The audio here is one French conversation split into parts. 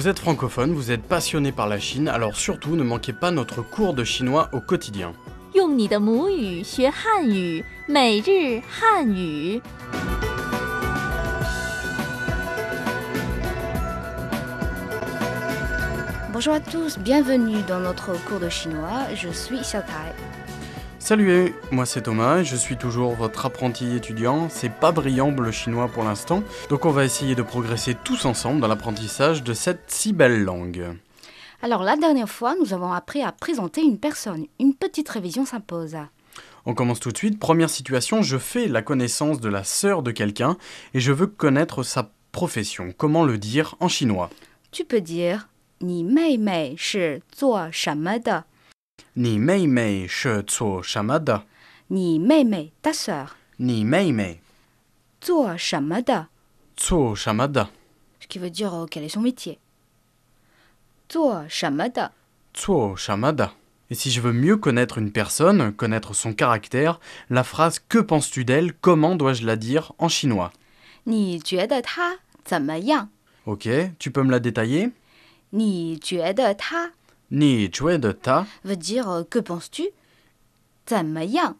Vous êtes francophone, vous êtes passionné par la Chine, alors surtout ne manquez pas notre cours de chinois au quotidien. 用你的母语学汉语，每日汉语。Bonjour à tous, bienvenue dans notre cours de chinois, je suis Xiaotai. Salut, moi c'est Thomas et je suis toujours votre apprenti étudiant. C'est pas brillant le chinois pour l'instant, donc on va essayer de progresser tous ensemble dans l'apprentissage de cette si belle langue. Alors la dernière fois, nous avons appris à présenter une personne. Une petite révision s'impose. On commence tout de suite. Première situation, je fais la connaissance de la sœur de quelqu'un et je veux connaître sa profession. Comment le dire en chinois? Tu peux dire 你妹妹是做什么的? 你妹妹是做什么的? 你妹妹 ta sœur. 你妹妹做什么的? 做什么的? Ce qui veut dire quel est son métier. 做什么的? 做什么的? Et si je veux mieux connaître une personne, connaître son caractère, la phrase « Que penses-tu d'elle ?» comment dois-je la dire en chinois? 你觉得她怎么样? Ok, tu peux me la détailler? 你觉得她你觉得她 veut dire que penses-tu? 怎么样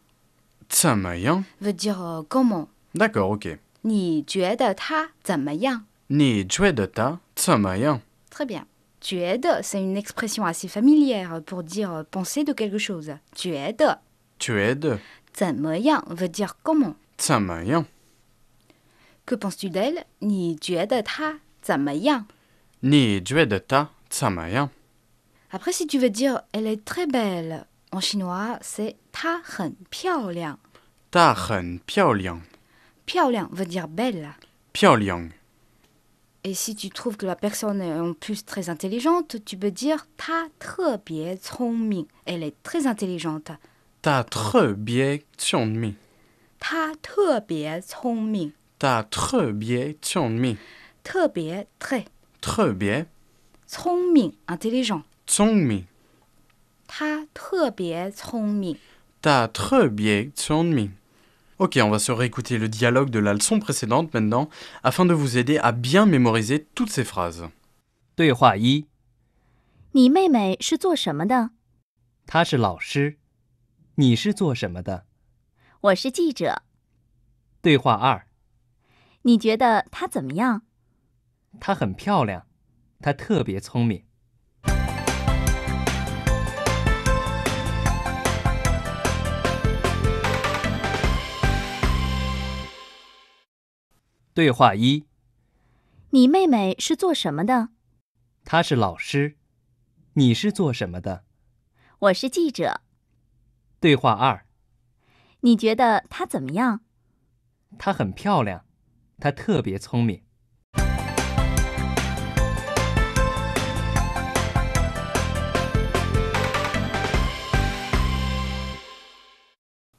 怎么样? veut dire comment. D'accord, ok. 你觉得她怎么样? 你觉得她怎么样? Très bien. 觉得 c'est une expression assez familière pour dire penser de quelque chose. 觉得觉得怎么样 veut dire comment. 怎么样? Que penses-tu d'elle? 你觉得她怎么样? 你觉得她怎么样? Après, si tu veux dire elle est très belle, en chinois, c'est 她很漂亮. 她很漂亮. 漂亮 veut dire belle. 漂亮. Et si tu trouves que la personne est en plus très intelligente, tu peux dire 她特别聪明. Elle est très intelligente. 她特别聪明. 她特别聪明. 她特别聪明. 特别 très. 特别聪明 intelligent. 聪明. 她特别聪明. 她特别聪明. Ok, on va se réécouter le dialogue de la leçon précédente maintenant, afin de vous aider à bien mémoriser toutes ces phrases. 对话一：你妹妹是做什么的？她是老师，你是做什么的？我是记者。对话二：你觉得她怎么样？她很漂亮，她特别聪明。对话一：你妹妹是做什么的？她是老师，你是做什么的？我是记者。对话二：你觉得她怎么样？她很漂亮，她特别聪明。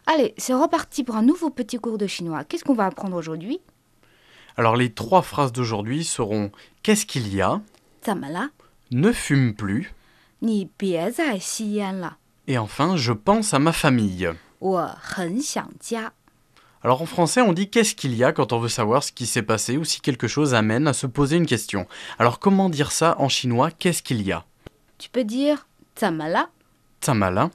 Allez, c'est reparti pour un nouveau petit cours de chinois. Qu'est-ce qu'on va apprendre aujourd'hui? Alors les trois phrases d'aujourd'hui seront « Qu'est-ce qu'il y a ?» 怎么了? « Ne fume plus » 你别再吸烟了. et enfin « Je pense à ma famille ». 我很想家. Alors en français, on dit « Qu'est-ce qu'il y a ?» quand on veut savoir ce qui s'est passé ou si quelque chose amène à se poser une question. Alors comment dire ça en chinois « Qu'est-ce qu'il y a » Tu peux dire 怎么了? 怎么了?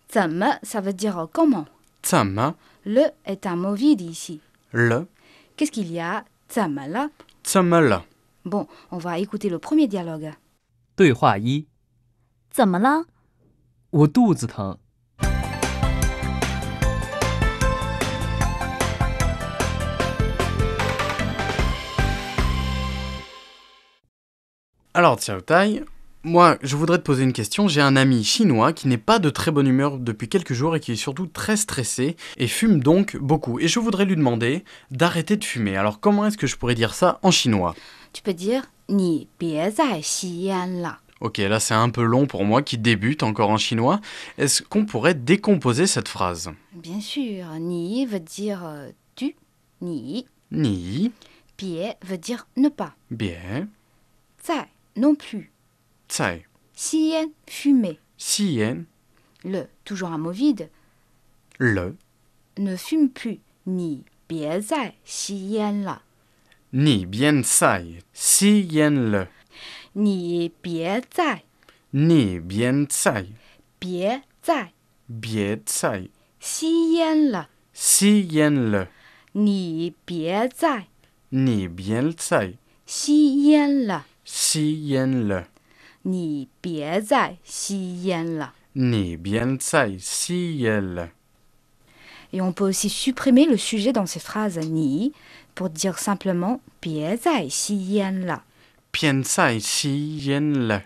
怎么 ça veut dire comment. 怎么 Le est un mot vide ici. le Qu'est-ce qu'il y a? 怎么了? 怎么了? Bon, on va écouter le premier dialogue. 对话一：怎么了？我肚子疼。Alors Xiao Tai, moi je voudrais te poser une question. J'ai un ami chinois qui n'est pas de très bonne humeur depuis quelques jours et qui est surtout très stressé et fume donc beaucoup. Et je voudrais lui demander d'arrêter de fumer. Alors comment est-ce que je pourrais dire ça en chinois? Tu peux dire 你别再吸烟了. Ok, là c'est un peu long pour moi qui débute encore en chinois. Est-ce qu'on pourrait décomposer cette phrase? Bien sûr, 你 veut dire tu, 你. Ni, 别 veut dire ne pas. bien, 在 non plus. 在, 吸烟 fumer. sien, Le, toujours un mot vide. le, Ne fume plus. 你别再吸烟了. ni bien sai, si yen le. 你别再，你别再，别再别再，吸烟了，吸烟了，你别再你别再，吸烟了，吸烟了，你别再吸烟了。你别再吸烟了。Et on peut aussi supprimer le sujet dans ces phrases ni pour dire simplement 别再吸烟了，别再吸烟了。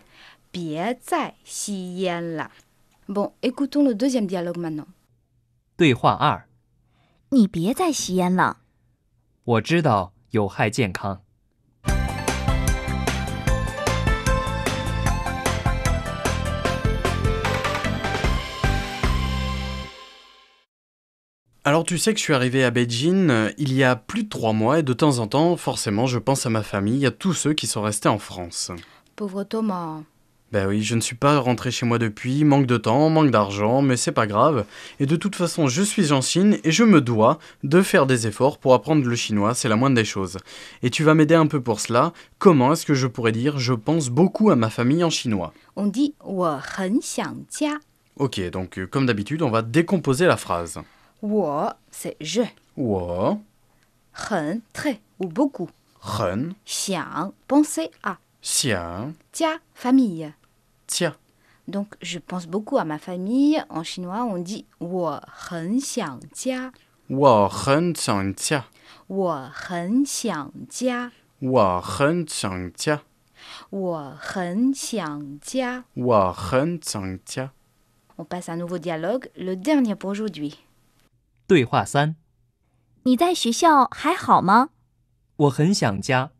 别再吸烟了。Bon, écoutons le deuxième dialogue maintenant. 对话2：你别再吸烟了。我知道有害健康。Alors tu sais que je suis arrivé à Beijing il y a plus de 3 mois et de temps en temps, forcément, je pense à ma famille, à tous ceux qui sont restés en France. Pauvre Thomas. Ben oui, je ne suis pas rentré chez moi depuis, manque de temps, manque d'argent, mais c'est pas grave. Et de toute façon, je suis en Chine et je me dois de faire des efforts pour apprendre le chinois, c'est la moindre des choses. Et tu vas m'aider un peu pour cela. Comment est-ce que je pourrais dire « je pense beaucoup à ma famille » en chinois? On dit 我很想家. Ok, donc comme d'habitude, on va décomposer la phrase. 我 c'est je. 我很 très ou beaucoup. 很想 penser à. 想家 famille. 家 Donc je pense beaucoup à ma famille. En chinois, on dit 我很想家。我很想家我很想家。我很想家我很想家。我很想家 On passe à un nouveau dialogue, le dernier pour aujourd'hui. 对话3：你在学校还好吗？我很想家。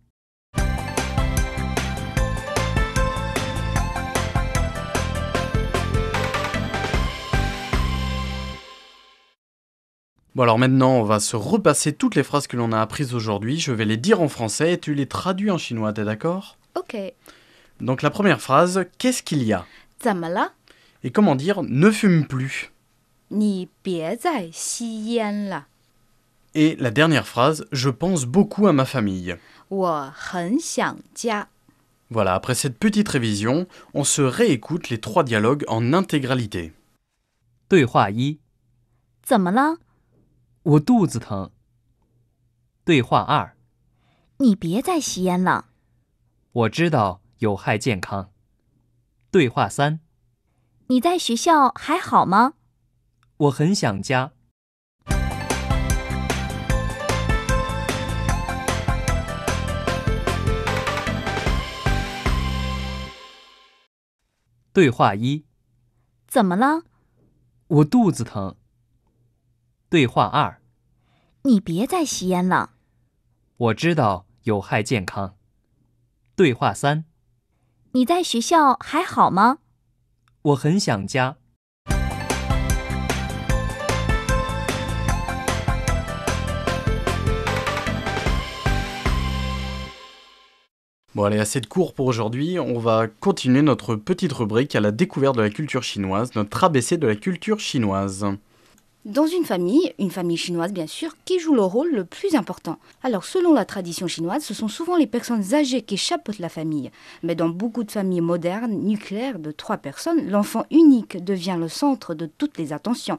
Bon alors maintenant, on va se repasser toutes les phrases que l'on a apprises aujourd'hui. Je vais les dire en français et tu les traduis en chinois, t'es d'accord? Ok. Donc la première phrase, qu'est-ce qu'il y a? 怎么了？ Et comment dire ne fume plus? 你别再吸烟了。 Et la dernière phrase, je pense beaucoup à ma famille. 我很想家。 Voilà, après cette petite révision, on se réécoute les 3 dialogues en intégralité. 对话1：怎么了？我肚子疼。对话2：你别再吸烟了。我知道有害健康。对话3：你在学校还好吗？我很想家。对话1：怎么了？我肚子疼。对话2：你别再吸烟了。我知道有害健康。对话3：你在学校还好吗？我很想家。Bon allez, assez de cours pour aujourd'hui, on va continuer notre petite rubrique à la découverte de la culture chinoise, notre ABC de la culture chinoise. Dans une famille chinoise bien sûr, qui joue le rôle le plus important? Alors selon la tradition chinoise, ce sont souvent les personnes âgées qui chapeautent la famille. Mais dans beaucoup de familles modernes, nucléaires de 3 personnes, l'enfant unique devient le centre de toutes les attentions.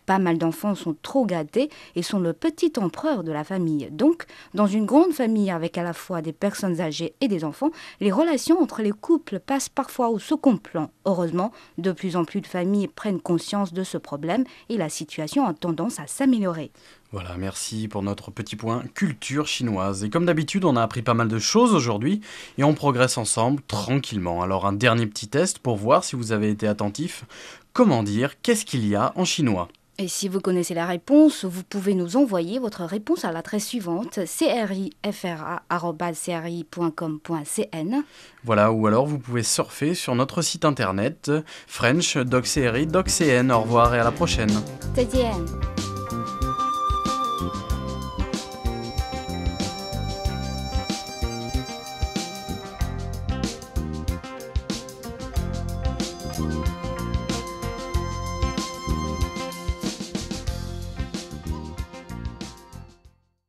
Pas mal d'enfants sont trop gâtés et sont le petit empereur de la famille. Donc, dans une grande famille avec à la fois des personnes âgées et des enfants, les relations entre les couples passent parfois au second plan. Heureusement, de plus en plus de familles prennent conscience de ce problème et la situation a tendance à s'améliorer. Voilà, merci pour notre petit point culture chinoise. Et comme d'habitude, on a appris pas mal de choses aujourd'hui et on progresse ensemble tranquillement. Alors un dernier petit test pour voir si vous avez été attentif. Comment dire qu'est-ce qu'il y a en chinois? Et si vous connaissez la réponse, vous pouvez nous envoyer votre réponse à l'adresse suivante crifra@cri.com.cn. Voilà, ou alors vous pouvez surfer sur notre site internet French.cri.cn. Au revoir et à la prochaine. 再见。